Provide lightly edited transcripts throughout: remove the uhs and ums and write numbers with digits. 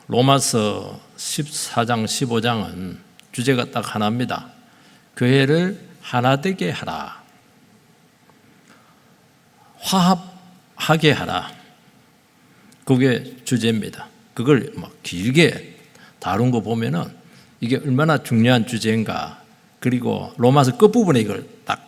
로마서 14장 15장은 주제가 딱 하나입니다. 교회를 하나 되게 하라, 화합하게 하라. 그게 주제입니다. 그걸 막 길게 다룬 거 보면은 이게 얼마나 중요한 주제인가. 그리고 로마서 끝부분에 이걸 딱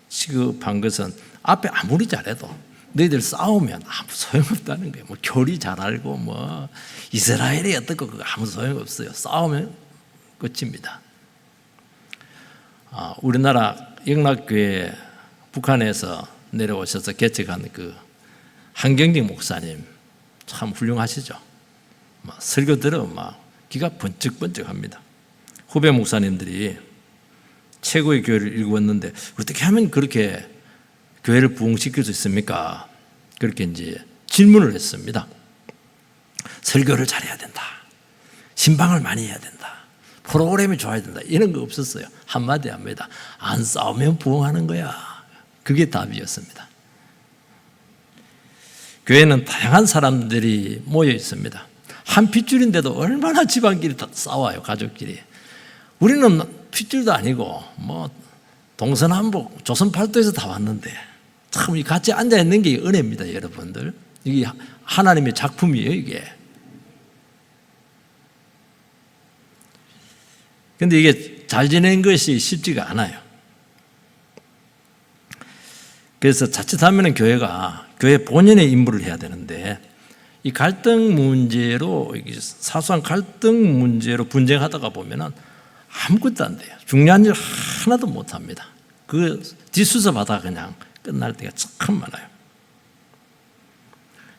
취급한 것은 앞에 아무리 잘해도 너희들 싸우면 아무 소용없다는 거예요. 뭐 교리 잘 알고 뭐 이스라엘이 어떻고 그거 아무 소용없어요. 싸우면 끝입니다. 우리나라 영락교회 북한에서 내려오셔서 개척한 그 한경직 목사님 참 훌륭하시죠. 설교 들으면 막 귀가 번쩍번쩍합니다. 후배 목사님들이 최고의 교회를 일구었는데 어떻게 하면 그렇게 교회를 부흥시킬 수 있습니까? 그렇게 이제 질문을 했습니다. 설교를 잘해야 된다. 신방을 많이 해야 된다. 프로그램이 좋아야 된다. 이런 거 없었어요. 한마디 합니다. 안 싸우면 부흥하는 거야. 그게 답이었습니다. 교회는 다양한 사람들이 모여 있습니다. 한 핏줄인데도 얼마나 집안끼리 다 싸워요. 가족끼리. 우리는 핏줄도 아니고 뭐 동서남북 조선팔도에서 다 왔는데 참 같이 앉아 있는 게 은혜입니다. 여러분들, 이게 하나님의 작품이에요. 이게. 근데 이게 잘 지내는 것이 쉽지가 않아요. 그래서 자칫하면 교회가 교회 본연의 임무를 해야 되는데 이 갈등 문제로, 사소한 갈등 문제로 분쟁하다가 보면은 아무것도 안 돼요. 중요한 일 하나도 못 합니다. 그 뒷수습 하다가 그냥 끝날 때가 참 많아요.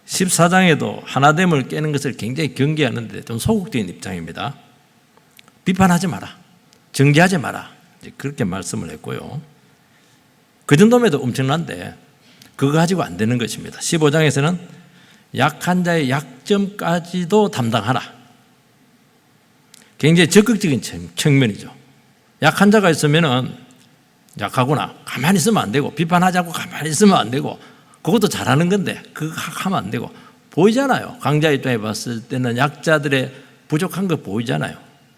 14장에도 하나됨을 깨는 것을 굉장히 경계하는데 좀 소극적인 입장입니다. 비판하지 마라, 정죄하지 마라, 그렇게 말씀을 했고요. 그 정도면 엄청난데 그거 가지고 안 되는 것입니다. 15장에서는 약한 자의 약점까지도 담당하라. 굉장히 적극적인 측면이죠. 약한 자가 있으면은 약하구나, 가만히 있으면 안 되고, 비판하자고 가만히 있으면 안 되고, 그것도 잘하는 건데 그거 하면 안 되고. 보이잖아요. 강자 입장에 봤을 때는 약자들의 부족한 거 보이잖아요.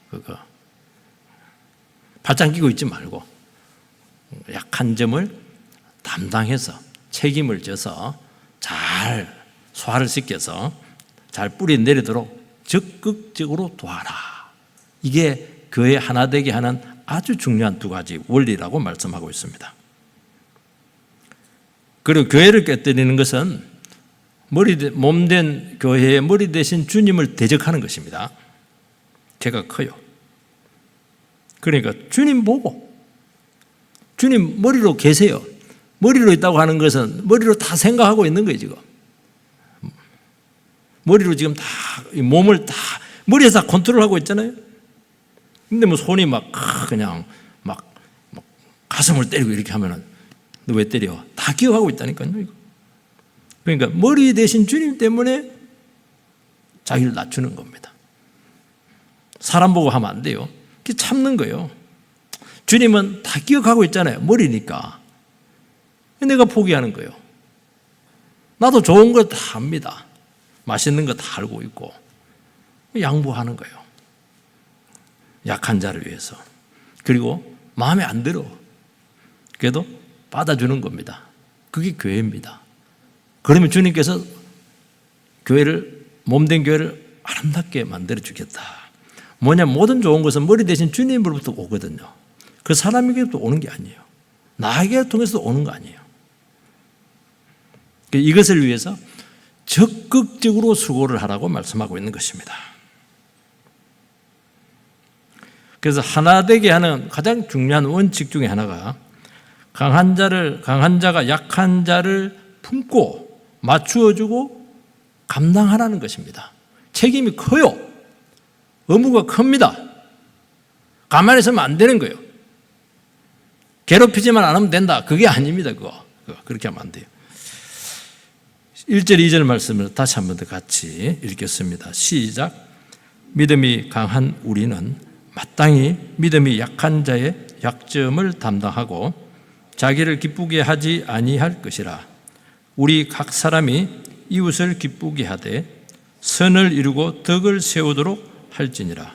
그거 발장 끼고 있지 말고 약한 점을 담당해서 책임을 져서 잘 소화를 시켜서 잘 뿌리 내리도록 적극적으로 도와라. 이게 교회 하나 되게 하는 아주 중요한 두 가지 원리라고 말씀하고 있습니다. 그리고 교회를 깨뜨리는 것은 몸된 교회의 머리 대신 주님을 대적하는 것입니다. 제가 커요. 그러니까 주님 보고, 주님 머리로 계세요. 머리로 있다고 하는 것은 머리로 다 생각하고 있는 거예요. 지금 머리로 지금 다 몸을 다 머리에서 다 컨트롤하고 있잖아요. 근데 뭐 손이 막 그냥 막 가슴을 때리고 이렇게 하면은 너 왜 때려? 다 기억하고 있다니까요. 이거. 그러니까 머리 대신 주님 때문에 자기를 낮추는 겁니다. 사람 보고 하면 안 돼요. 그게 참는 거예요. 주님은 다 기억하고 있잖아요. 머리니까. 내가 포기하는 거예요. 나도 좋은 거 다 압니다. 맛있는 거 다 알고 있고 양보하는 거예요. 약한 자를 위해서. 그리고 마음에 안 들어. 그래도 받아주는 겁니다. 그게 교회입니다. 그러면 주님께서 교회를, 몸된 교회를 아름답게 만들어 주겠다. 뭐냐, 모든 좋은 것은 머리 대신 주님으로부터 오거든요. 그 사람에게부터 오는 게 아니에요. 나에게 통해서 오는 거 아니에요. 이것을 위해서 적극적으로 수고를 하라고 말씀하고 있는 것입니다. 그래서 하나 되게 하는 가장 중요한 원칙 중에 하나가 강한 자가 약한 자를 품고 맞추어주고 감당하라는 것입니다. 책임이 커요. 의무가 큽니다. 가만히 있으면 안 되는 거예요. 괴롭히지만 않으면 된다. 그게 아닙니다. 그거. 그렇게 하면 안 돼요. 1절 2절 말씀을 다시 한 번 더 같이 읽겠습니다. 시작. 믿음이 강한 우리는 마땅히 믿음이 약한 자의 약점을 담당하고 자기를 기쁘게 하지 아니할 것이라. 우리 각 사람이 이웃을 기쁘게 하되 선을 이루고 덕을 세우도록 할지니라.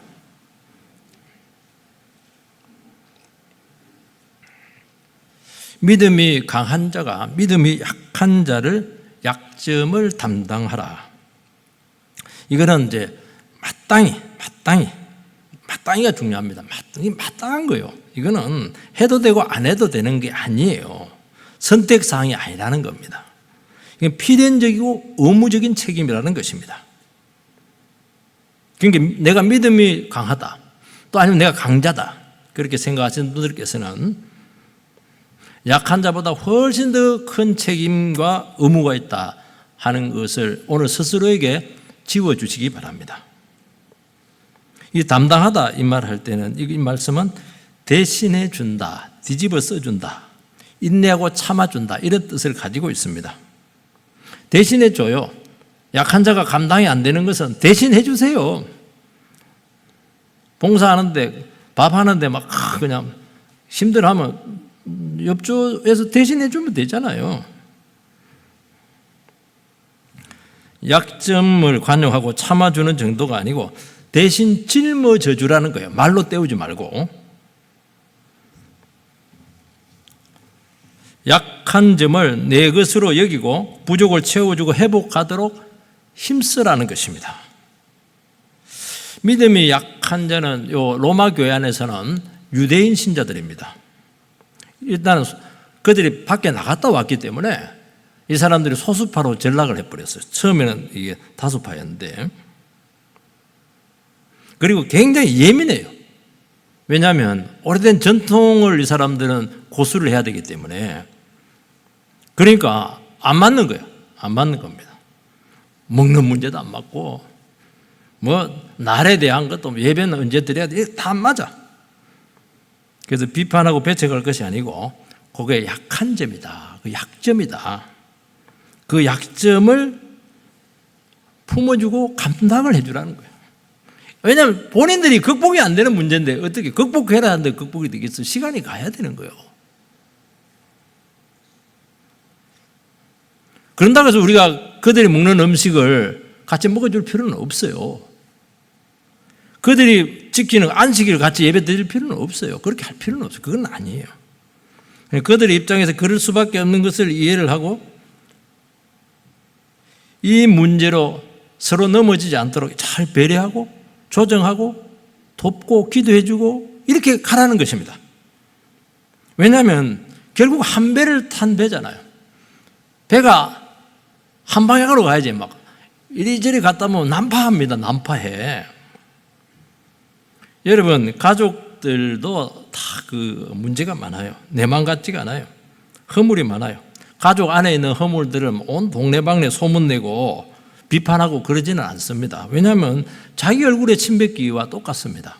믿음이 강한 자가 믿음이 약한 자를 약점을 담당하라. 이거는 이제 마땅히가 중요합니다. 마땅한 거예요. 이거는 해도 되고 안 해도 되는 게 아니에요. 선택사항이 아니라는 겁니다. 이건 필연적이고 의무적인 책임이라는 것입니다. 그러니까 내가 믿음이 강하다, 또 아니면 내가 강자다, 그렇게 생각하시는 분들께서는 약한 자보다 훨씬 더 큰 책임과 의무가 있다 하는 것을 오늘 스스로에게 지워주시기 바랍니다. 이 담당하다 이 말 할 때는 이 말씀은 대신해 준다, 뒤집어 써준다, 인내하고 참아준다 이런 뜻을 가지고 있습니다. 대신해 줘요. 약한 자가 감당이 안 되는 것은 대신해 주세요. 봉사하는데 밥하는데 막 그냥 힘들어하면 옆조에서 대신해 주면 되잖아요. 약점을 관용하고 참아주는 정도가 아니고 대신 짊어져 주라는 거예요. 말로 때우지 말고. 약한 점을 내 것으로 여기고 부족을 채워주고 회복하도록 힘쓰라는 것입니다. 믿음이 약한 자는 로마 교회 안에서는 유대인 신자들입니다. 일단은 그들이 밖에 나갔다 왔기 때문에 이 사람들이 소수파로 전락을 해버렸어요. 처음에는 이게 다수파였는데, 그리고 굉장히 예민해요. 왜냐하면 오래된 전통을 이 사람들은 고수를 해야 되기 때문에, 그러니까 안 맞는 거예요. 안 맞는 겁니다. 먹는 문제도 안 맞고, 날에 대한 것도 예배는 언제 드려야 돼? 다 안 맞아. 그래서 비판하고 배척할 것이 아니고 그게 약한 점이다. 그 약점이다. 그 약점을 품어주고 감당을 해주라는 거예요. 왜냐하면 본인들이 극복이 안 되는 문제인데 어떻게 극복해라 하는데 극복이 되겠어? 시간이 가야 되는 거예요. 그런다고 해서 우리가 그들이 먹는 음식을 같이 먹어줄 필요는 없어요. 그들이 지키는 안식일을 같이 예배 드릴 필요는 없어요. 그렇게 할 필요는 없어요. 그건 아니에요. 그들의 입장에서 그럴 수밖에 없는 것을 이해를 하고 이 문제로 서로 넘어지지 않도록 잘 배려하고 조정하고 돕고 기도해주고 이렇게 가라는 것입니다. 왜냐하면 결국 한 배를 탄 배잖아요. 배가 한 방향으로 가야지 막 이리저리 갔다 보면 난파합니다. 난파해. 여러분, 가족들도 다 그 문제가 많아요. 내만 같지가 않아요. 허물이 많아요. 가족 안에 있는 허물들은 온 동네방네 소문내고 비판하고 그러지는 않습니다. 왜냐하면 자기 얼굴에 침 뱉기와 똑같습니다.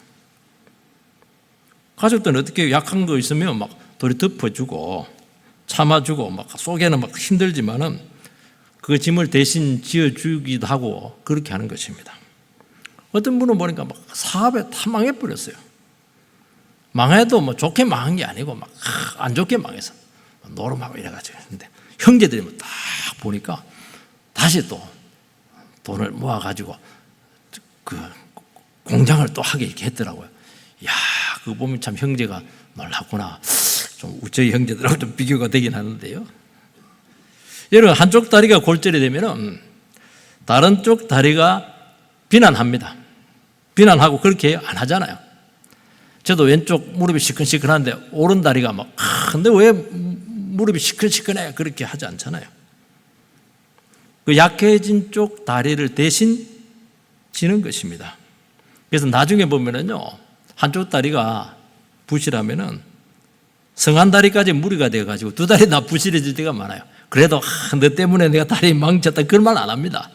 가족들은 어떻게 약한 거 있으면 막 도리 덮어주고 참아주고 막 속에는 막 힘들지만은 그 짐을 대신 지어주기도 하고 그렇게 하는 것입니다. 어떤 분은 보니까 막 사업에 다 망해버렸어요. 망해도 좋게 망한 게 아니고 막 안 좋게 망해서 노름하고 이래가지고 했는데 형제들이 딱 보니까 다시 또 돈을 모아가지고 그 공장을 또 하게 이렇게 했더라고요. 이야, 그거 보면 참 형제가 놀랍구나. 좀 저희 형제들하고 좀 비교가 되긴 하는데요. 여러분, 한쪽 다리가 골절이 되면은 다른 쪽 다리가 비난합니다. 비난하고 그렇게 안 하잖아요. 저도 왼쪽 무릎이 시큰시큰한데 오른 다리가 막 근데 왜 무릎이 시큰시큰해? 그렇게 하지 않잖아요. 그 약해진 쪽 다리를 대신 지는 것입니다. 그래서 나중에 보면은요, 한쪽 다리가 부실하면은 성한 다리까지 무리가 돼가지고 두 다리 다 부실해질 때가 많아요. 그래도 너 때문에 내가 다리 망쳤다 그런 말 안 합니다.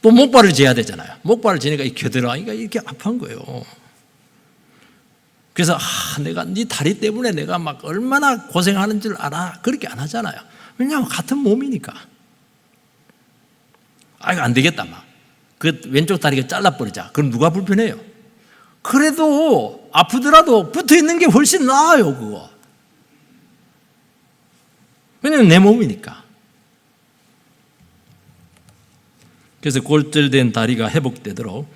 또 목발을 재야 되잖아요. 목발을 재니까 이 겨드랑이가 이렇게 아픈 거예요. 그래서 내가 네 다리 때문에 내가 막 얼마나 고생하는 줄 알아. 그렇게 안 하잖아요. 왜냐하면 같은 몸이니까. 이거 안 되겠다 막. 그 왼쪽 다리가 잘라버리자. 그럼 누가 불편해요? 그래도 아프더라도 붙어 있는 게 훨씬 나아요, 그거. 왜냐하면 내 몸이니까. 그래서 골절된 다리가 회복되도록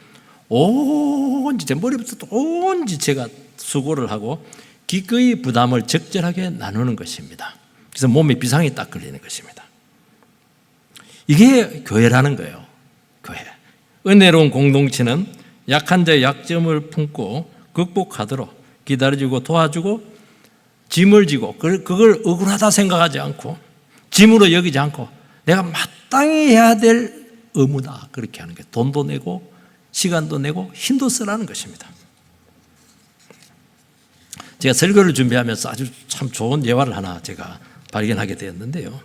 온 지체, 머리부터 온 지체가 수고를 하고 기꺼이 부담을 적절하게 나누는 것입니다. 그래서 몸에 비상이 딱 걸리는 것입니다. 이게 교회라는 거예요. 교회. 은혜로운 공동체는 약한 자의 약점을 품고 극복하도록 기다려주고 도와주고 짐을 지고 그걸 억울하다 생각하지 않고 짐으로 여기지 않고 내가 마땅히 해야 될 의무다 그렇게 하는 거예요. 돈도 내고 시간도 내고 힘도 쓰라는 것입니다. 제가 설교를 준비하면서 아주 참 좋은 예화를 하나 제가 발견하게 되었는데요.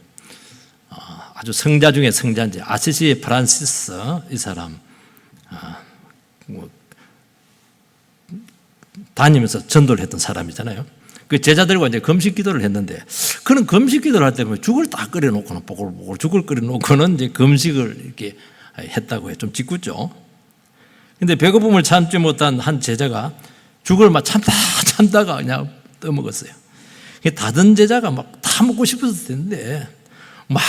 아주 성자 중에 성자인지 아시시 프란시스 이 사람 다니면서 전도를 했던 사람이잖아요. 그 제자들과 이제 금식 기도를 했는데 그는 금식 기도를 할 때 죽을 딱 끓여놓고는 보글보글 죽을 끓여놓고는 이제 금식을 이렇게 했다고 해요. 좀 짓궂죠. 근데 배고픔을 참지 못한 한 제자가 죽을 막 참다가 그냥 떠먹었어요. 다른 제자가 막 다 먹고 싶어서 됐는데 막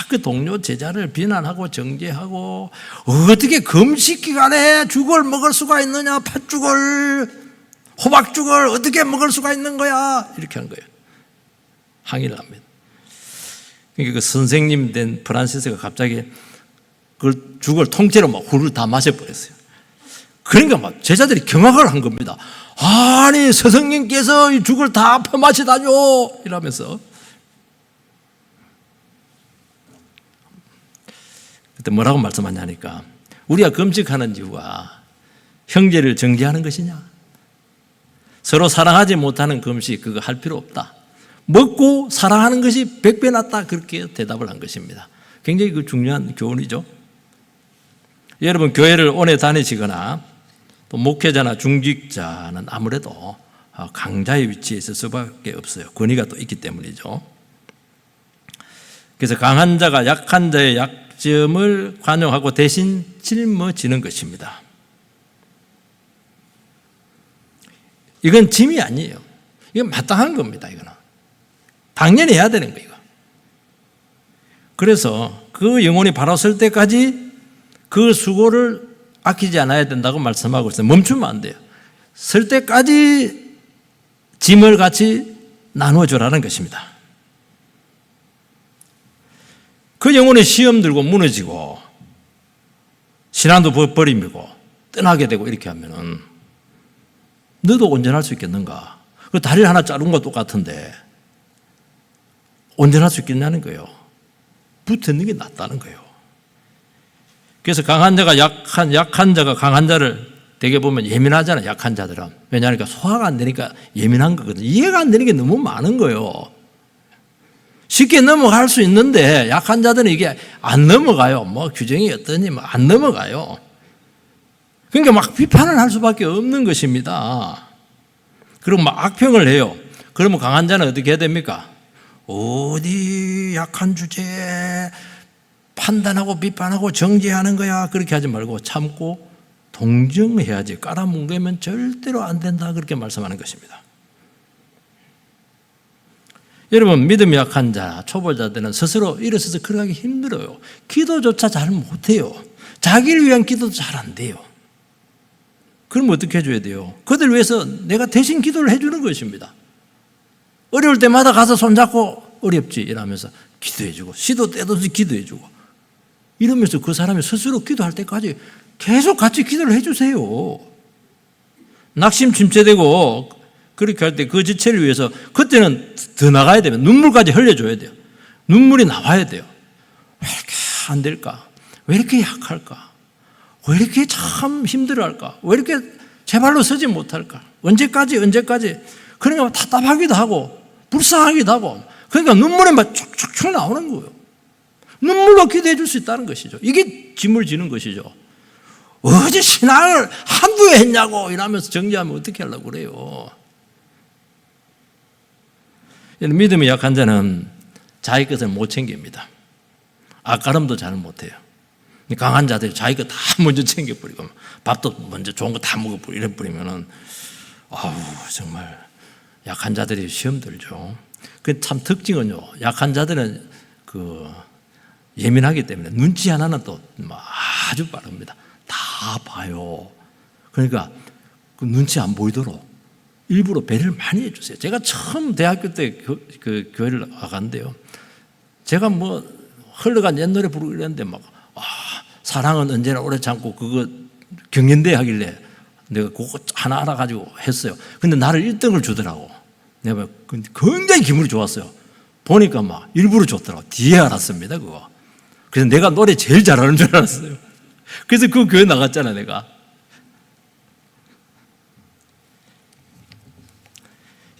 그 동료 제자를 비난하고 정죄하고 어떻게 금식 기간에 죽을 먹을 수가 있느냐, 팥죽을 호박죽을 어떻게 먹을 수가 있는 거야 이렇게 하는 거예요. 항의를 합니다. 그러니까 그 선생님 된 프란시스가 갑자기 그 죽을 통째로 막 훌훌 다 마셔버렸어요. 그러니까 막 제자들이 경악을 한 겁니다. 아니 스승님께서 이 죽을 다 퍼마시다뇨 이러면서. 그때 뭐라고 말씀하냐니까 우리가 금식하는 이유가 형제를 정죄하는 것이냐, 서로 사랑하지 못하는 금식 그거 할 필요 없다, 먹고 사랑하는 것이 100배 낫다 그렇게 대답을 한 것입니다. 굉장히 그 중요한 교훈이죠. 여러분 교회를 오래 다니시거나 또 목회자나 중직자는 아무래도 강자의 위치에 있을 수밖에 없어요. 권위가 또 있기 때문이죠. 그래서 강한 자가 약한 자의 약점을 관용하고 대신 짊어지는 것입니다. 이건 짐이 아니에요. 이건 마땅한 겁니다. 이거는 당연히 해야 되는 거예요. 그래서 그 영혼이 바로 설 때까지 그 수고를 아끼지 않아야 된다고 말씀하고 있어요. 멈추면 안 돼요. 설 때까지 짐을 같이 나누어주라는 것입니다. 그 영혼이 시험 들고 무너지고 신앙도 버리고 떠나게 되고 이렇게 하면은 너도 온전할 수 있겠는가? 그 다리를 하나 자른 거 똑같은데 온전할 수 있겠냐는 거예요. 붙어 있는 게 낫다는 거예요. 그래서 강한 자가 약한 자가 강한 자를 되게 보면 예민하잖아요. 약한 자들은. 왜냐하니까 소화가 안 되니까 예민한 거거든요. 이해가 안 되는 게 너무 많은 거예요. 쉽게 넘어갈 수 있는데 약한 자들은 이게 안 넘어가요. 뭐 규정이 어떠니 뭐 안 넘어가요. 그러니까 막 비판을 할 수밖에 없는 것입니다. 그리고 막 악평을 해요. 그러면 강한 자는 어떻게 해야 됩니까? 어디 약한 주제에 판단하고 비판하고 정죄하는 거야 그렇게 하지 말고 참고 동정해야지. 깔아뭉개면 절대로 안 된다 그렇게 말씀하는 것입니다. 여러분 믿음이 약한 자, 초보자들은 스스로 일어서서 걸어가기 힘들어요. 기도조차 잘 못해요. 자기를 위한 기도도 잘 안 돼요. 그럼 어떻게 해줘야 돼요? 그들 위해서 내가 대신 기도를 해주는 것입니다. 어려울 때마다 가서 손잡고 어렵지 이러면서 기도해주고 시도 때도 없이 기도해주고 이러면서 그 사람이 스스로 기도할 때까지 계속 같이 기도를 해주세요. 낙심 침체되고 그렇게 할 때 그 지체를 위해서 그때는 더 나가야 되면 눈물까지 흘려줘야 돼요. 눈물이 나와야 돼요. 왜 이렇게 안 될까? 왜 이렇게 약할까? 왜 이렇게 참 힘들어할까? 왜 이렇게 제발로 서지 못할까? 언제까지? 그러니까 답답하기도 하고 불쌍하기도 하고 그러니까 눈물이 막 촉촉촉 나오는 거예요. 눈물로 기도해 줄 수 있다는 것이죠. 이게 짐을 지는 것이죠. 어제 신앙을 한두 해 했냐고 이러면서 정죄하면 어떻게 하려고 그래요? 믿음이 약한 자는 자기 것을 못 챙깁니다. 앞가름도 잘 못해요. 강한 자들이 자기 것 다 먼저 챙겨버리고 밥도 먼저 좋은 거 다 먹어버리고 이래버리면은 정말 약한 자들이 시험 들죠. 그 참 특징은요. 약한 자들은 예민하기 때문에 눈치 하나는 또 아주 빠릅니다. 다 봐요. 그러니까 그 눈치 안 보이도록 일부러 배려를 많이 해주세요. 제가 처음 대학교 때 그 교회를 나간대요. 제가 뭐 흘러간 옛 노래 부르고 이랬는데 사랑은 언제나 오래 참고 그거 경연대 하길래 내가 그거 하나 알아가지고 했어요. 근데 나를 1등을 주더라고. 내가 굉장히 기분이 좋았어요. 보니까 일부러 줬더라고. 뒤에 알았습니다, 그거. 그래서 내가 노래 제일 잘하는 줄 알았어요. 그래서 그 교회 나갔잖아, 내가.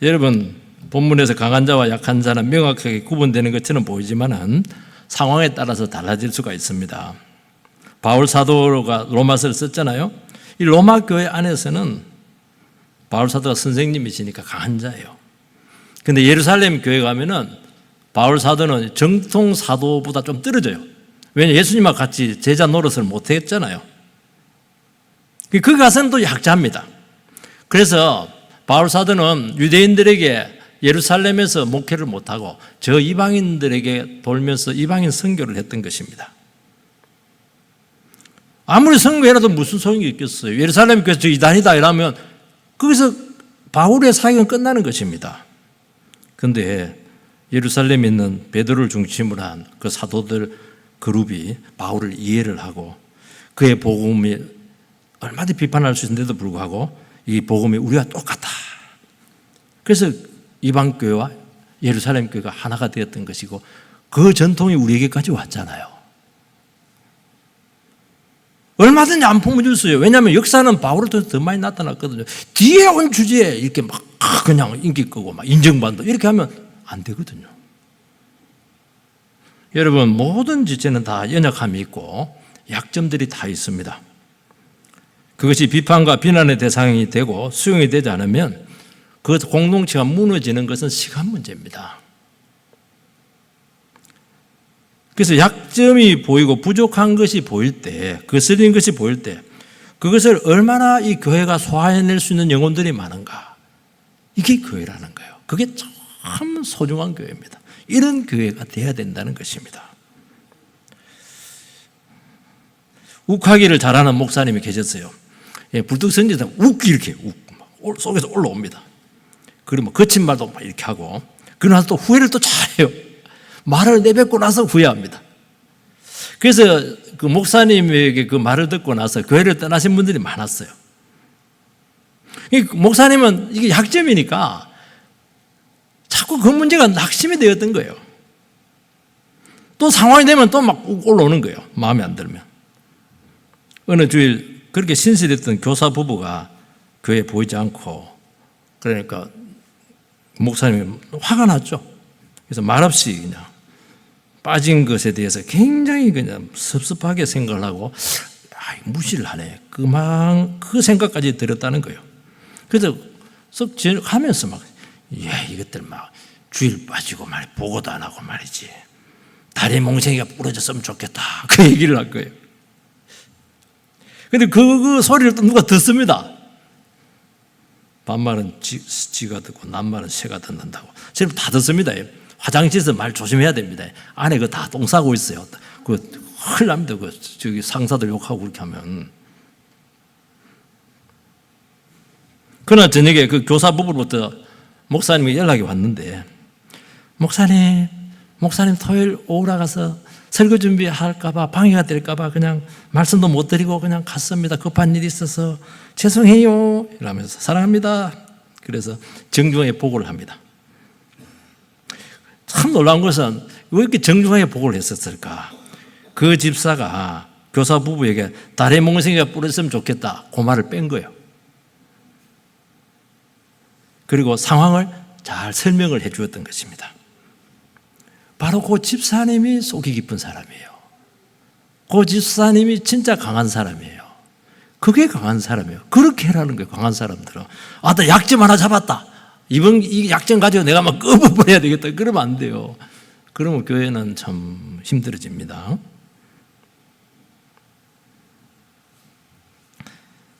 여러분, 본문에서 강한 자와 약한 자는 명확하게 구분되는 것처럼 보이지만은 상황에 따라서 달라질 수가 있습니다. 바울 사도가 로마서를 썼잖아요. 이 로마 교회 안에서는 바울 사도가 선생님이시니까 강한 자예요. 근데 예루살렘 교회 가면은 바울 사도는 정통 사도보다 좀 떨어져요. 왜냐하면 예수님과 같이 제자 노릇을 못 했잖아요. 거기 가서는 또 약자입니다. 그래서 바울 사도는 유대인들에게 예루살렘에서 목회를 못하고 저 이방인들에게 돌면서 이방인 선교를 했던 것입니다. 아무리 선교해라도 무슨 소용이 있겠어요. 예루살렘 교회에서 저 이단이다 이러면 거기서 바울의 사역은 끝나는 것입니다. 그런데 예루살렘에 있는 베드로를 중심으로 한 그 사도들 그룹이 바울을 이해를 하고 그의 복음이 얼마든지 비판할 수 있는데도 불구하고 이 복음이 우리와 똑같다. 그래서 이방 교회와 예루살렘 교회가 하나가 되었던 것이고 그 전통이 우리에게까지 왔잖아요. 얼마든지 안 품어줄 수 있어요. 왜냐하면 역사는 바울을 통해서 더 많이 나타났거든요. 뒤에 온 주제에 이렇게 그냥 인기 끄고 인정받는다 이렇게 하면 안 되거든요. 여러분, 모든 지체는 다 연약함이 있고 약점들이 다 있습니다. 그것이 비판과 비난의 대상이 되고 수용이 되지 않으면 그 공동체가 무너지는 것은 시간 문제입니다. 그래서 약점이 보이고 부족한 것이 보일 때, 거슬린 것이 보일 때 그것을 얼마나 이 교회가 소화해낼 수 있는 영혼들이 많은가. 이게 교회라는 거예요. 그게 참 소중한 교회입니다. 이런 교회가 돼야 된다는 것입니다. 욱하기를 잘하는 목사님이 계셨어요. 불뚝 선지자 욱 이렇게 속에서 올라옵니다. 그리고 거친 말도 막 이렇게 하고 그러나 또 후회를 또 잘해요. 말을 내뱉고 나서 후회합니다. 그래서 그 목사님에게 그 말을 듣고 나서 교회를 떠나신 분들이 많았어요. 목사님은 이게 약점이니까 자꾸 그 문제가 낙심이 되었던 거예요. 또 상황이 되면 또 막 올라오는 거예요. 마음에 안 들면. 어느 주일 그렇게 신실했던 교사 부부가 교회에 보이지 않고 그러니까 목사님이 화가 났죠. 그래서 말없이 그냥 빠진 것에 대해서 굉장히 그냥 섭섭하게 생각을 하고 무시를 하네. 그 생각까지 들었다는 거예요. 그래서 썩 하면서 이것들 주일 빠지고 보고도 안 하고 말이지. 다리 몽생이가 부러졌으면 좋겠다. 그 얘기를 할 거예요. 근데 그 소리를 또 누가 듣습니다. 반말은 지가 듣고 낱말은 새가 듣는다고. 지금 다 듣습니다. 화장실에서 말 조심해야 됩니다. 안에 다 똥 싸고 있어요. 큰일 납니다. 저기 상사들 욕하고 그렇게 하면. 그날 저녁에 그 교사 부부로부터 목사님이 연락이 왔는데 목사님 토요일 오후라 가서 설교 준비할까봐 방해가 될까봐 그냥 말씀도 못 드리고 그냥 갔습니다. 급한 일이 있어서 죄송해요 이러면서 사랑합니다. 그래서 정중하게 보고를 합니다. 참 놀라운 것은 왜 이렇게 정중하게 보고를 했었을까? 그 집사가 교사 부부에게 다리 몽생이가 부러졌으면 좋겠다 그 말을 뺀 거예요. 그리고 상황을 잘 설명을 해 주었던 것입니다. 바로 그 집사님이 속이 깊은 사람이에요. 그 집사님이 진짜 강한 사람이에요. 그게 강한 사람이에요. 그렇게 하라는 거예요. 강한 사람들은. 나 약점 하나 잡았다. 이 약점 가지고 내가 막 꺼버려야 되겠다. 그러면 안 돼요. 그러면 교회는 참 힘들어집니다.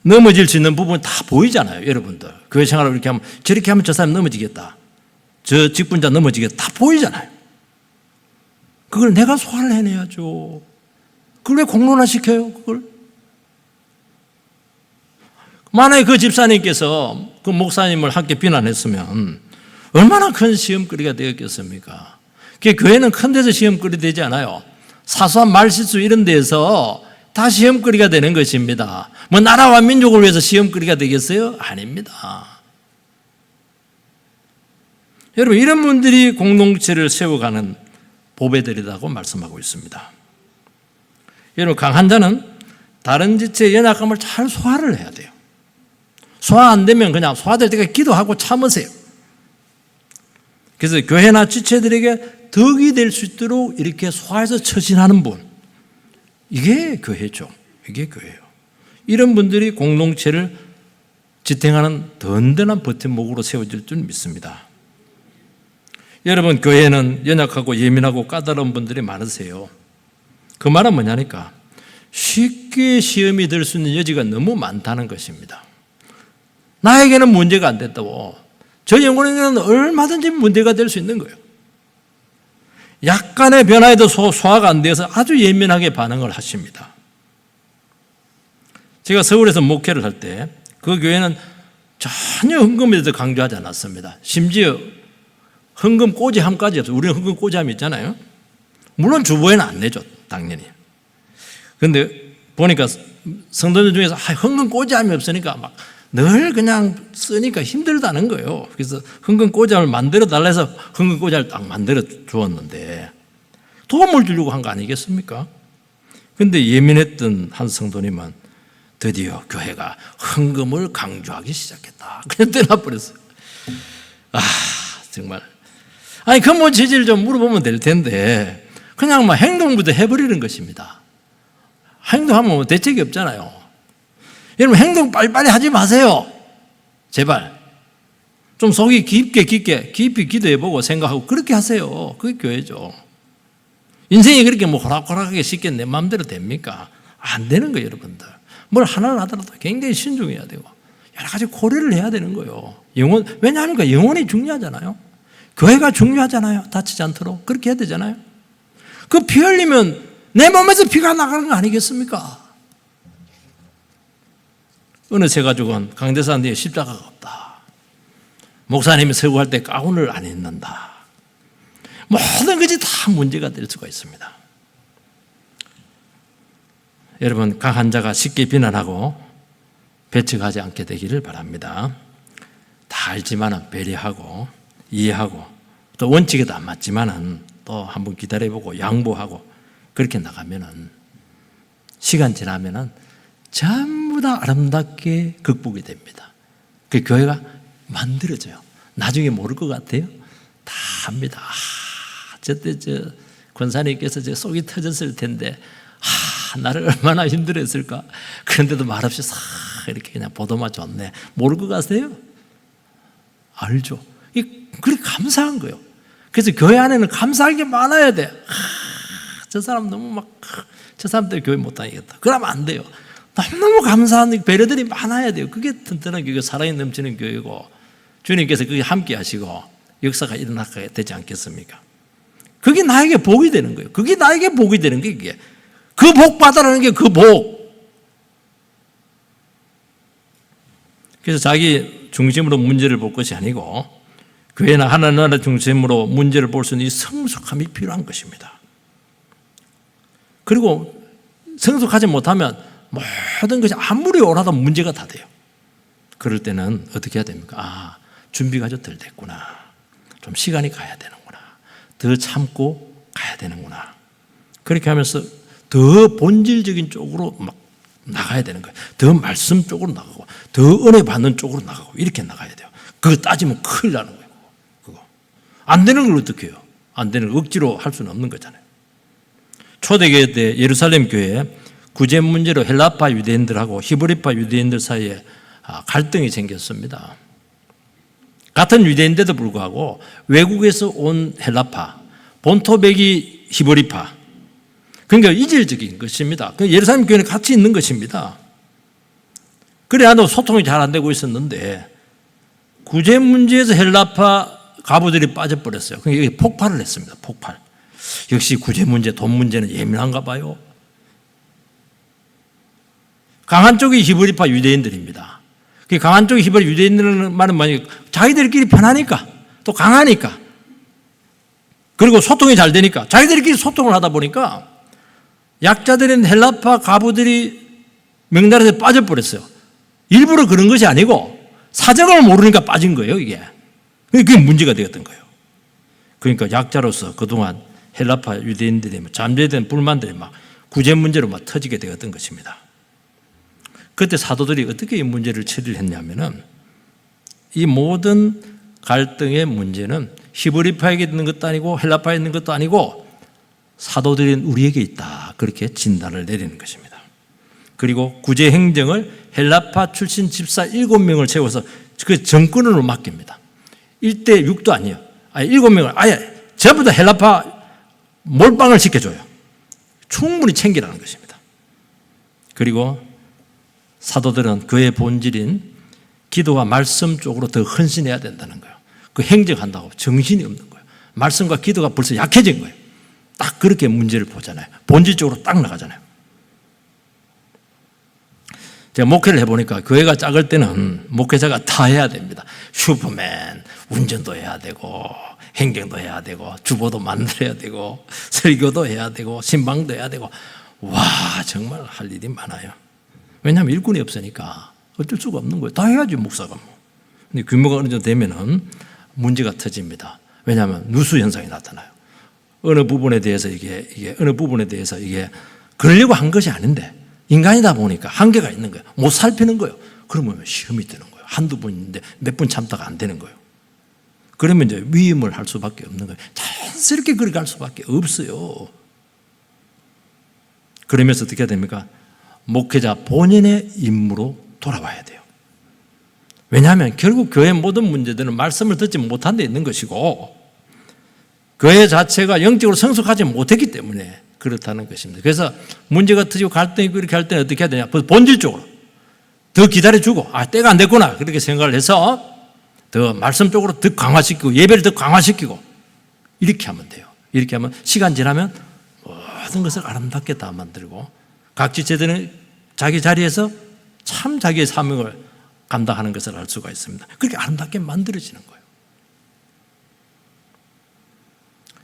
넘어질 수 있는 부분이 다 보이잖아요. 여러분들. 교회 생활을 이렇게 하면 저렇게 하면 저 사람 넘어지겠다. 저 직분자 넘어지겠다. 다 보이잖아요. 그걸 내가 소화를 해내야죠. 그걸 왜 공론화시켜요? 그걸? 만약에 그 집사님께서 그 목사님을 함께 비난했으면 얼마나 큰 시험거리가 되었겠습니까? 교회는 큰 데서 시험거리 되지 않아요. 사소한 말실수 이런 데서 다 시험거리가 되는 것입니다. 뭐 나라와 민족을 위해서 시험거리가 되겠어요? 아닙니다. 여러분, 이런 분들이 공동체를 세워가는 보배들이라고 말씀하고 있습니다. 여러분, 강한 자는 다른 지체의 연약함을 잘 소화를 해야 돼요. 소화 안 되면 그냥 소화될 때까지 기도하고 참으세요. 그래서 교회나 지체들에게 덕이 될 수 있도록 이렇게 소화해서 처신하는 분, 이게 교회죠. 이게 교회예요. 이런 분들이 공동체를 지탱하는 든든한 버팀목으로 세워질 줄 믿습니다. 여러분, 교회에는 연약하고 예민하고 까다로운 분들이 많으세요. 그 말은 뭐냐니까 쉽게 시험이 될 수 있는 여지가 너무 많다는 것입니다. 나에게는 문제가 안 됐다고 저 영혼에게는 얼마든지 문제가 될 수 있는 거예요. 약간의 변화에도 소화가 안 돼서 아주 예민하게 반응을 하십니다. 제가 서울에서 목회를 할 때 그 교회는 전혀 헌금에 대해서 강조하지 않았습니다. 심지어 헌금 꼬지함까지 없어요. 우리는 헌금 꼬지함이 있잖아요. 물론 주보에는 안 내죠, 당연히. 그런데 보니까 성도들 중에서 헌금 꼬지함이 없으니까 막 늘 그냥 쓰니까 힘들다는 거예요. 그래서 헌금 꼬지함을 만들어 달라 해서 헌금 꼬지함을 딱 만들어 주었는데 도움을 주려고 한 거 아니겠습니까? 그런데 예민했던 한 성도님은 드디어 교회가 헌금을 강조하기 시작했다. 그냥 떠나버렸어요. 정말. 아니, 근본 취지를 좀 물어보면 될 텐데 그냥 막 행동부터 해버리는 것입니다. 행동하면 대책이 없잖아요. 여러분, 행동 빨리빨리 하지 마세요. 제발. 좀 속이 깊이 기도해보고 생각하고 그렇게 하세요. 그게 교회죠. 인생이 그렇게 뭐 호락호락하게 쉽게 내 마음대로 됩니까? 안 되는 거예요, 여러분들. 뭘 하나를 하더라도 굉장히 신중해야 되고 여러 가지 고려를 해야 되는 거예요. 왜냐하면 영혼이 중요하잖아요. 교회가 중요하잖아요. 다치지 않도록. 그렇게 해야 되잖아요. 그 피 흘리면 내 몸에서 피가 나가는 거 아니겠습니까? 어느 새 가족은 강대상 뒤에 십자가가 없다. 목사님이 설교할 때 가운을 안 입는다. 모든 것이 다 문제가 될 수가 있습니다. 여러분, 강한 자가 쉽게 비난하고 배척하지 않게 되기를 바랍니다. 다 알지만 배려하고 이해하고 또 원칙에도 안 맞지만 또 한번 기다려보고 양보하고 그렇게 나가면은 시간 지나면은 전부 다 아름답게 극복이 됩니다. 그 교회가 만들어져요. 나중에 모를 것 같아요? 다 합니다. 저때 권사님께서 속이 터졌을 텐데 나를 얼마나 힘들었을까. 그런데도 말없이 싹 이렇게 그냥 보도만 줬네. 모를 것 같아요? 알죠. 그렇게 감사한 거예요. 그래서 교회 안에는 감사할 게 많아야 돼. 저 사람 너무 저 사람 때문에 교회 못 다니겠다. 그러면 안 돼요. 너무너무 감사한 배려들이 많아야 돼요. 그게 튼튼한 교회가 사랑이 넘치는 교회고 주님께서 그게 함께 하시고 역사가 일어나게 되지 않겠습니까? 그게 나에게 복이 되는 거예요. 그게 나에게 복이 되는 게 이게. 그 복 받아라는 게 그 복. 그래서 자기 중심으로 문제를 볼 것이 아니고 교회나 하나님 나라 중심으로 문제를 볼 수 있는 이 성숙함이 필요한 것입니다. 그리고 성숙하지 못하면 모든 것이 아무리 오라도 문제가 다 돼요. 그럴 때는 어떻게 해야 됩니까? 준비가 좀 덜 됐구나. 좀 시간이 가야 되는구나. 더 참고 가야 되는구나. 그렇게 하면서 더 본질적인 쪽으로 막 나가야 되는 거예요. 더 말씀 쪽으로 나가고 더 은혜 받는 쪽으로 나가고 이렇게 나가야 돼요. 그거 따지면 큰일 나는 거예요. 그거. 안 되는 걸 어떻게 해요? 안 되는 걸 억지로 할 수는 없는 거잖아요. 초대교회 때 예루살렘 교회에 구제 문제로 헬라파 유대인들하고 히브리파 유대인들 사이에 갈등이 생겼습니다. 같은 유대인데도 불구하고 외국에서 온 헬라파, 본토백이 히브리파, 그러니까 이질적인 것입니다. 예루살렘 교회는 같이 있는 것입니다. 그래야도 소통이 잘 안 되고 있었는데 구제 문제에서 헬라파 가부들이 빠져버렸어요. 그러니까 폭발을 했습니다. 폭발. 역시 구제 문제, 돈 문제는 예민한가 봐요. 강한 쪽이 히브리파 유대인들입니다. 그 강한 쪽이 히브리 유대인들은 말은 뭐냐면 자기들끼리 편하니까, 또 강하니까, 그리고 소통이 잘 되니까 자기들끼리 소통을 하다 보니까 약자들인 헬라파 가부들이 명단에서 빠져버렸어요. 일부러 그런 것이 아니고 사정을 모르니까 빠진 거예요, 이게. 그게 문제가 되었던 거예요. 그러니까 약자로서 그동안 헬라파 유대인들이 잠재된 불만들이 막 구제 문제로 막 터지게 되었던 것입니다. 그때 사도들이 어떻게 이 문제를 처리를 했냐면은, 이 모든 갈등의 문제는 히브리파에게 있는 것도 아니고 헬라파에 있는 것도 아니고 사도들인 우리에게 있다, 그렇게 진단을 내리는 것입니다. 그리고 구제 행정을 헬라파 출신 집사 7명을 세워서 그 정권으로 맡깁니다. 1대 6도 아니에요. 아니 7명을 아예 전부 다 헬라파 몰빵을 시켜줘요. 충분히 챙기라는 것입니다. 그리고 사도들은 그의 본질인 기도와 말씀 쪽으로 더 헌신해야 된다는 거예요. 그 행정한다고 정신이 없는 거예요. 말씀과 기도가 벌써 약해진 거예요. 딱 그렇게 문제를 보잖아요. 본질적으로 딱 나가잖아요. 제가 목회를 해보니까 교회가 작을 때는 목회자가 다 해야 됩니다. 슈퍼맨, 운전도 해야 되고 행정도 해야 되고 주보도 만들어야 되고 설교도 해야 되고 신방도 해야 되고, 와 정말 할 일이 많아요. 왜냐하면 일꾼이 없으니까 어쩔 수가 없는 거예요. 다 해야지 목사가 뭐. 근데 규모가 어느 정도 되면은 문제가 터집니다. 왜냐하면 누수 현상이 나타나요. 어느 부분에 대해서 이게 어느 부분에 대해서 이게 그러려고 한 것이 아닌데 인간이다 보니까 한계가 있는 거예요. 못 살피는 거예요. 그러면 시험이 되는 거예요. 한두 번인데 몇 번 참다가 안 되는 거예요. 그러면 이제 위임을 할 수밖에 없는 거예요. 자연스럽게 그렇게 할 수밖에 없어요. 그러면서 어떻게 해야 됩니까? 목회자 본인의 임무로 돌아와야 돼요. 왜냐하면 결국 교회 모든 문제들은 말씀을 듣지 못한 데 있는 것이고 교회 자체가 영적으로 성숙하지 못했기 때문에 그렇다는 것입니다. 그래서 문제가 터지고 갈등이 있고 이렇게 할 때는 어떻게 해야 되냐? 본질적으로 더 기다려주고 때가 안 됐구나 그렇게 생각을 해서 더 말씀 쪽으로 더 강화시키고 예배를 더 강화시키고 이렇게 하면 돼요. 이렇게 하면 시간 지나면 모든 것을 아름답게 다 만들고 각 지체들은 자기 자리에서 참 자기의 사명을 감당하는 것을 알 수가 있습니다. 그렇게 아름답게 만들어지는 거예요.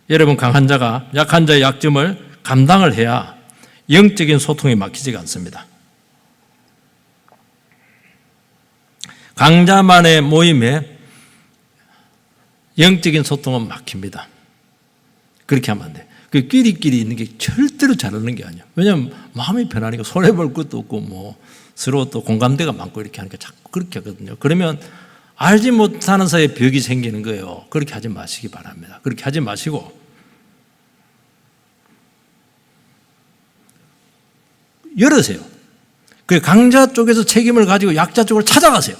여러분, 강한 자가 약한 자의 약점을 감당을 해야 영적인 소통이 막히지가 않습니다. 강자만의 모임에 영적인 소통은 막힙니다. 그렇게 하면 안 돼요. 그 끼리끼리 있는 게 절대로 잘하는 게 아니에요. 왜냐하면 마음이 편하니까 손해볼 것도 없고 뭐 서로 또 공감대가 많고 이렇게 하니까 자꾸 그렇게 하거든요. 그러면 알지 못하는 사이에 벽이 생기는 거예요. 그렇게 하지 마시기 바랍니다. 그렇게 하지 마시고 열으세요. 그 강자 쪽에서 책임을 가지고 약자 쪽을 찾아가세요.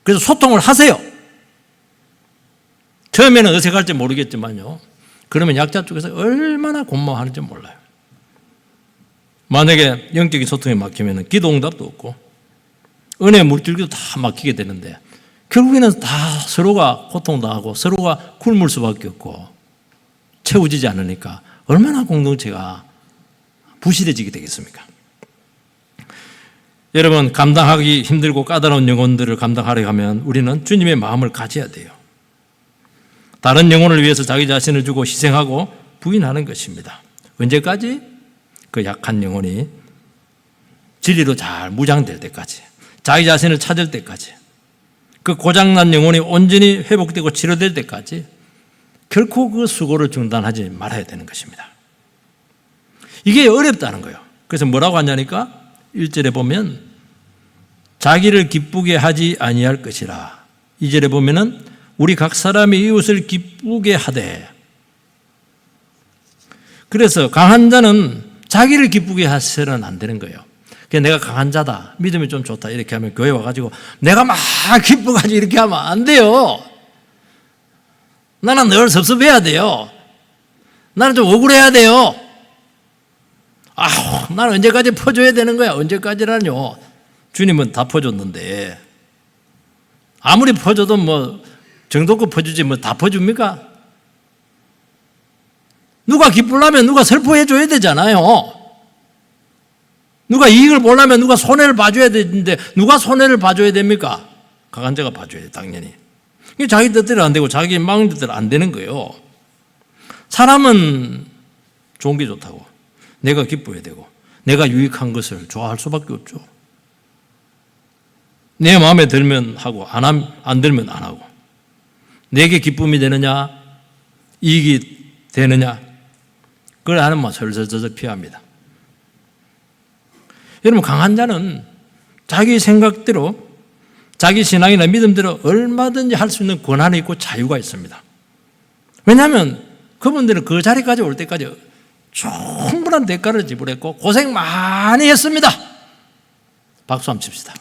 그래서 소통을 하세요. 처음에는 어색할지 모르겠지만요. 그러면 약자 쪽에서 얼마나 고마워하는지 몰라요. 만약에 영적인 소통이 막히면 기도 응답도 없고 은혜 물줄기도 다 막히게 되는데 결국에는 다 서로가 고통당하고 서로가 굶을 수밖에 없고 채워지지 않으니까 얼마나 공동체가 부실해지게 되겠습니까? 여러분, 감당하기 힘들고 까다로운 영혼들을 감당하려 하면 우리는 주님의 마음을 가져야 돼요. 다른 영혼을 위해서 자기 자신을 주고 희생하고 부인하는 것입니다. 언제까지? 그 약한 영혼이 진리로 잘 무장될 때까지, 자기 자신을 찾을 때까지, 그 고장난 영혼이 온전히 회복되고 치료될 때까지 결코 그 수고를 중단하지 말아야 되는 것입니다. 이게 어렵다는 거예요. 그래서 뭐라고 하냐니까 1절에 보면 자기를 기쁘게 하지 아니할 것이라. 2절에 보면은 우리 각 사람이 이웃을 기쁘게 하되. 그래서 강한 자는 자기를 기쁘게 하셔서는 안 되는 거예요. 그냥 내가 강한 자다, 믿음이 좀 좋다 이렇게 하면 교회 와가지고 내가 막 기뻐가지고 이렇게 하면 안 돼요. 나는 늘 섭섭해야 돼요. 나는 좀 억울해야 돼요. 나는 언제까지 퍼줘야 되는 거야? 언제까지라뇨? 주님은 다 퍼줬는데 아무리 퍼줘도 뭐 정도껏 퍼주지 뭐 다 퍼줍니까? 누가 기쁘려면 누가 슬퍼해 줘야 되잖아요. 누가 이익을 보려면 누가 손해를 봐줘야 되는데 누가 손해를 봐줘야 됩니까? 강한 자가 봐줘야 돼, 당연히. 자기 뜻대로 안 되고 자기 마음대로 안 되는 거예요. 사람은 좋은 게 좋다고, 내가 기뻐야 되고 내가 유익한 것을 좋아할 수밖에 없죠. 내 마음에 들면 하고 안 들면 안 하고, 내게 기쁨이 되느냐 이익이 되느냐 그걸 안 하면 설설설설 피합니다. 여러분, 강한 자는 자기 생각대로 자기 신앙이나 믿음대로 얼마든지 할 수 있는 권한이 있고 자유가 있습니다. 왜냐하면 그분들은 그 자리까지 올 때까지 충분한 대가를 지불했고 고생 많이 했습니다. 박수 한번 칩시다.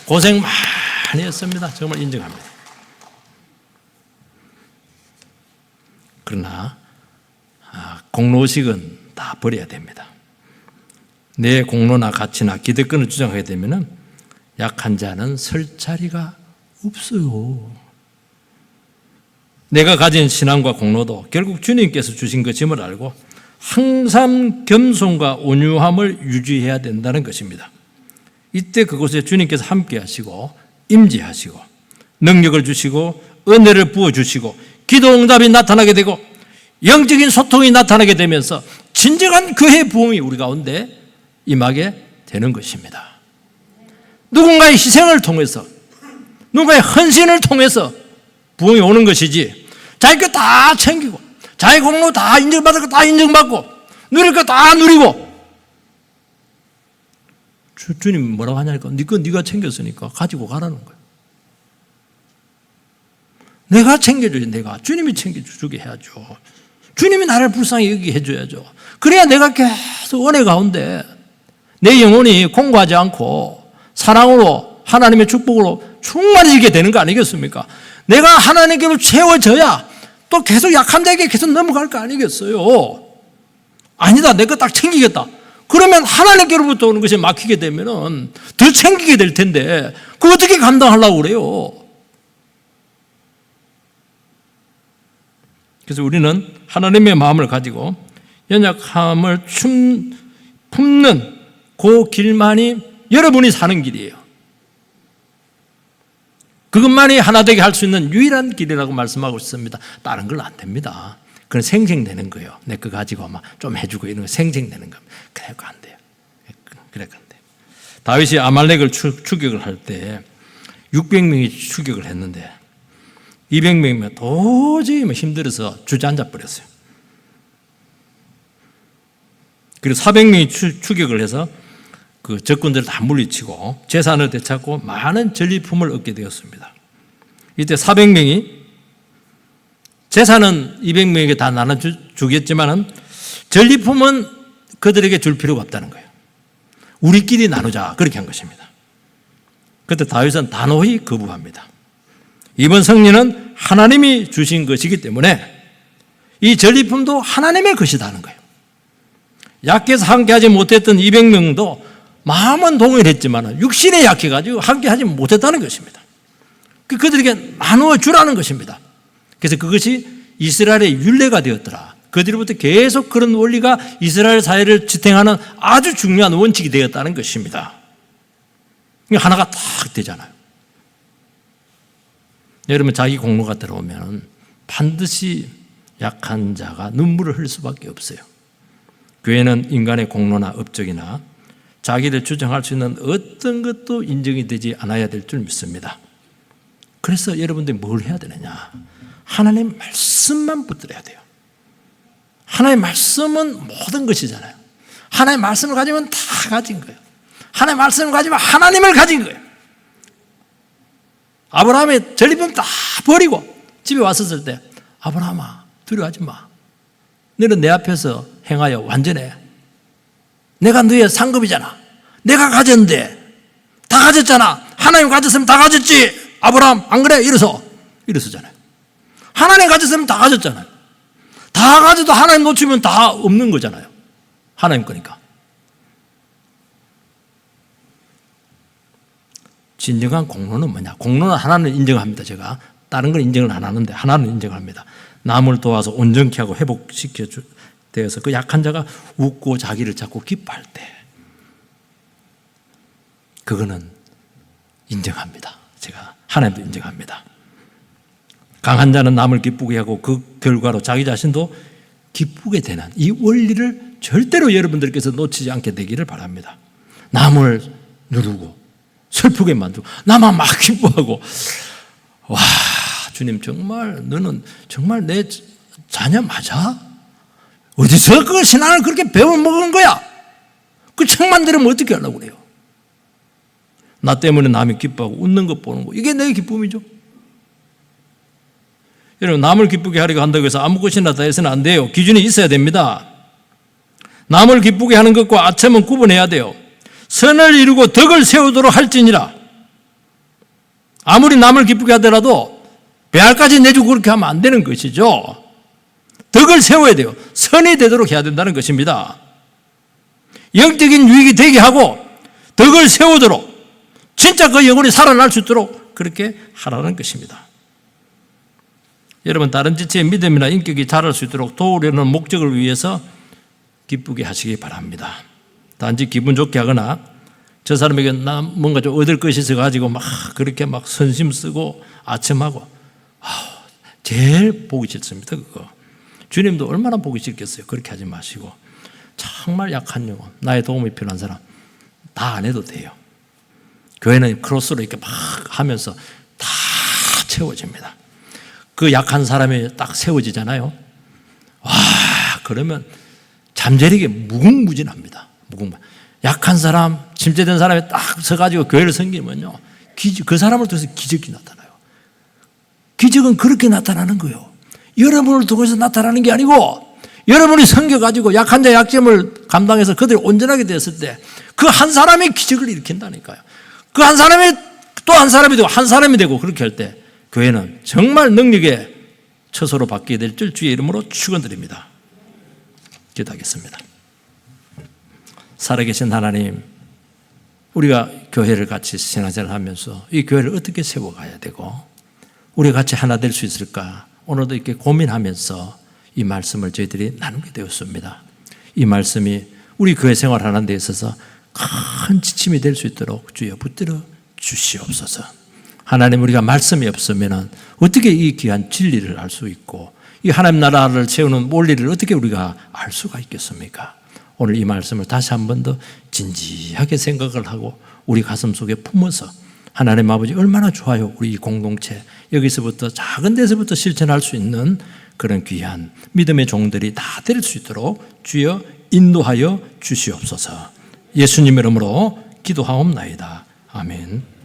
고생 많이 했습니다. 정말 인정합니다. 그러나 공로의식은 다 버려야 됩니다. 내 공로나 가치나 기득권을 주장하게 되면 약한 자는 설 자리가 없어요. 내가 가진 신앙과 공로도 결국 주님께서 주신 것임을 알고 항상 겸손과 온유함을 유지해야 된다는 것입니다. 이때 그곳에 주님께서 함께 하시고 임재하시고 능력을 주시고 은혜를 부어주시고 기도 응답이 나타나게 되고 영적인 소통이 나타나게 되면서 진정한 교회 부흥이 우리 가운데 임하게 되는 것입니다. 누군가의 희생을 통해서, 누군가의 헌신을 통해서 부흥이 오는 것이지, 자기 거 다 챙기고 자기 공로 다 인정받을 거 다 인정받고 누릴 거 다 누리고, 주님 뭐라고 하냐니까 네 거 네가 챙겼으니까 가지고 가라는 거예요. 내가 챙겨줘야지. 내가 주님이 챙겨주게 해야죠. 주님이 나를 불쌍히 여기게 해줘야죠. 그래야 내가 계속 은혜 가운데 내 영혼이 공고하지 않고 사랑으로 하나님의 축복으로 충만해지게 되는 거 아니겠습니까? 내가 하나님께 채워져야 또 계속 약한 자에게 계속 넘어갈 거 아니겠어요? 아니다, 내 거 딱 챙기겠다. 그러면 하나님께로부터 오는 것이 막히게 되면 더 챙기게 될 텐데 그거 어떻게 감당하려고 그래요? 그래서 우리는 하나님의 마음을 가지고 연약함을 품는 그 길만이 여러분이 사는 길이에요. 그것만이 하나 되게 할 수 있는 유일한 길이라고 말씀하고 있습니다. 다른 건 안 됩니다. 그건 생생되는 거예요. 내 거 가지고 막 좀 해주고 이런 거 생생되는 겁니다. 그래서 안 돼요. 그래서 안 돼요. 다윗이 아말렉을 추격을 할 때 600명이 추격을 했는데 200명이면 도저히 힘들어서 주저앉아 버렸어요. 그리고 400명이 추격을 해서 그 적군들을 다 물리치고 재산을 되찾고 많은 전리품을 얻게 되었습니다. 이때 400명이 재산은 200명에게 다 나눠주겠지만은 전리품은 그들에게 줄 필요가 없다는 거예요. 우리끼리 나누자, 그렇게 한 것입니다. 그때 다윗은 단호히 거부합니다. 이번 승리는 하나님이 주신 것이기 때문에 이 전리품도 하나님의 것이다 하는 거예요. 약해서 함께하지 못했던 200명도 마음은 동일했지만 육신에 약해가지고 함께하지 못했다는 것입니다. 그들에게 나누어 주라는 것입니다. 그래서 그것이 이스라엘의 율례가 되었더라. 그 뒤로부터 계속 그런 원리가 이스라엘 사회를 지탱하는 아주 중요한 원칙이 되었다는 것입니다. 하나가 딱 되잖아요. 여러분, 자기 공로가 들어오면 반드시 약한 자가 눈물을 흘릴 수밖에 없어요. 교회는 인간의 공로나 업적이나 자기를 주장할 수 있는 어떤 것도 인정이 되지 않아야 될 줄 믿습니다. 그래서 여러분들이 뭘 해야 되느냐? 하나님 말씀만 붙들어야 돼요. 하나님의 말씀은 모든 것이잖아요. 하나님의 말씀을 가지면 다 가진 거예요. 하나님의 말씀을 가지면 하나님을 가진 거예요. 아브라함의 전리품 다 버리고 집에 왔었을 때, 아브라함아 두려워하지 마. 너는 내 앞에서 행하여 완전해. 내가 너의 상급이잖아. 내가 가졌는데 다 가졌잖아. 하나님 가졌으면 다 가졌지. 아브라함 안 그래? 이러서잖아요. 하나님 가졌으면 다 가졌잖아요. 다 가져도 하나님 놓치면 다 없는 거잖아요. 하나님 거니까. 진정한 공로는 뭐냐? 공로는 하나님을 인정합니다. 제가 다른 건 인정을 안 하는데 하나는 인정합니다. 남을 도와서 온전케 하고 회복시켜 되어서 그 약한 자가 웃고 자기를 찾고 기뻐할 때 그거는 인정합니다. 제가 하나님도 인정합니다. 강한 자는 남을 기쁘게 하고 그 결과로 자기 자신도 기쁘게 되는 이 원리를 절대로 여러분들께서 놓치지 않게 되기를 바랍니다. 남을 누르고 슬프게 만들고 나만 막 기뻐하고 와 주님 정말 너는 정말 내 자녀 맞아? 어디서 그 신앙을 그렇게 배워먹은 거야? 그 책만 들으면 어떻게 하려고 그래요? 나 때문에 남이 기뻐하고 웃는 것 보는 거 이게 내 기쁨이죠. 여러분 남을 기쁘게 하려고 한다고 해서 아무 것이나 다 해서는 안 돼요. 기준이 있어야 됩니다. 남을 기쁘게 하는 것과 아첨은 구분해야 돼요. 선을 이루고 덕을 세우도록 할지니라. 아무리 남을 기쁘게 하더라도 배알까지 내주고 그렇게 하면 안 되는 것이죠. 덕을 세워야 돼요. 선이 되도록 해야 된다는 것입니다. 영적인 유익이 되게 하고 덕을 세우도록 진짜 그 영혼이 살아날 수 있도록 그렇게 하라는 것입니다. 여러분 다른 지체의 믿음이나 인격이 자랄 수 있도록 도우려는 목적을 위해서 기쁘게 하시기 바랍니다. 단지 기분 좋게 하거나 저 사람에게 나 뭔가 좀 얻을 것이 있어가지고 막 그렇게 막 선심 쓰고 아첨하고 제일 보기 싫습니다. 그거 주님도 얼마나 보기 싫겠어요. 그렇게 하지 마시고 정말 약한 영혼 나의 도움이 필요한 사람 다 안 해도 돼요. 교회는 크로스로 이렇게 막 하면서 다 채워집니다. 그 약한 사람이 딱 세워지잖아요. 와 그러면 잠재력이 무궁무진합니다. 약한 사람, 침체된 사람이 딱 서가지고 교회를 섬기면요, 그 사람을 통해서 기적이 나타나요. 기적은 그렇게 나타나는 거예요. 여러분을 통해서 나타나는 게 아니고 여러분이 섬겨가지고 약한 자의 약점을 감당해서 그들이 온전하게 되었을 때 그 한 사람이 기적을 일으킨다니까요. 그 한 사람이 또 한 사람이 되고 한 사람이 되고 그렇게 할 때 교회는 정말 능력의 처소로 바뀌게 될 줄 주의 이름으로 축원드립니다. 기도하겠습니다. 살아계신 하나님, 우리가 교회를 같이 신앙생활을 하면서 이 교회를 어떻게 세워가야 되고 우리가 같이 하나 될 수 있을까 오늘도 이렇게 고민하면서 이 말씀을 저희들이 나누게 되었습니다. 이 말씀이 우리 교회 생활하는 데 있어서 큰 지침이 될 수 있도록 주여 붙들어 주시옵소서. 하나님 우리가 말씀이 없으면 어떻게 이 귀한 진리를 알 수 있고 이 하나님 나라를 세우는 원리를 어떻게 우리가 알 수가 있겠습니까? 오늘 이 말씀을 다시 한 번 더 진지하게 생각을 하고 우리 가슴 속에 품어서 하나님 아버지 얼마나 좋아요. 우리 이 공동체 여기서부터 작은 데서부터 실천할 수 있는 그런 귀한 믿음의 종들이 다 될 수 있도록 주여 인도하여 주시옵소서. 예수님 이름으로 기도하옵나이다. 아멘.